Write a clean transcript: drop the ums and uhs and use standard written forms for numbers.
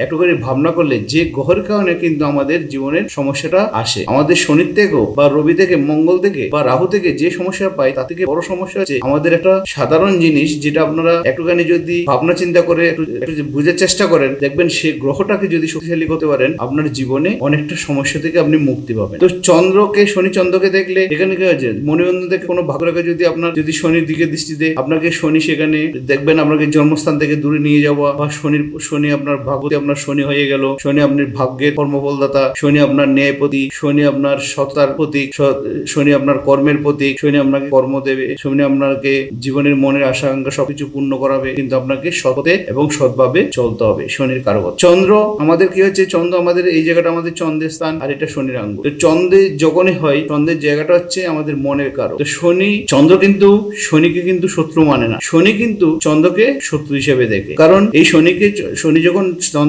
একটু করে ভাবনা করলে যে গ্রহের কারণে কিন্তু আমাদের জীবনের সমস্যাটা আসে, আমাদের শনির থেকেও বা রবি থেকে, মঙ্গল থেকে বা রাহু থেকে যে সমস্যা পাই তার থেকে বড় সমস্যা হচ্ছে আমাদের একটা সাধারণ জিনিস, যেটা আপনারা একটুখানি যদি ভাবনা চিন্তা করে একটু বুঝার চেষ্টা করেন, দেখবেন সেই গ্রহটাকে যদি শক্তিশালী করতে পারেন আপনার জীবনে অনেকটা সমস্যা থেকে আপনি মুক্তি পাবেন। তো চন্দ্রকে, শনি চন্দ্রকে দেখলে এখানে কি হয়েছে, মণিবন্ধন থেকে কোনো ভাগ রেখে যদি আপনার যদি শনির দিকে দৃষ্টি দেয়, আপনাকে শনি সেখানে দেখবেন আপনাকে জন্মস্থান থেকে দূরে নিয়ে যাওয়া, বা শনি আপনার ভাগ্যতে আপনার শনি হয়ে গেল, শনি আপনার ভাগ্যের কর্মফলদাতা, শনি আপনার ন্যায়পতি, শনি আপনার সত্তার প্রতীক, শনি আপনার কর্মের প্রতীক, শনি আপনাকে কর্ম দেবে, শনি আপনাকে জীবনের মনের আশা আকাঙ্ক্ষা সবকিছু পূর্ণ করাবে, কিন্তু আপনাকে সৎপথে এবং সৎভাবে চলতে হবে। শনির কারকত্ব চন্দ্র আমাদের কি হচ্ছে, চন্দ্র আমাদের এই জায়গাটা আমাদের চন্দ্রের স্থান, আর এটা শনির আঙ্গুল। তো চন্দ্রে যখনই হয়, চন্দ্রের জায়গাটা হচ্ছে আমাদের মনের কারক। তো চন্দ্র কিন্তু শনিকে কিন্তু শত্রু মানে না, শনি কিন্তু চন্দ্রকে শত্রু হিসেবে দেখে। কারণ এই শনি যখন চন্দ্র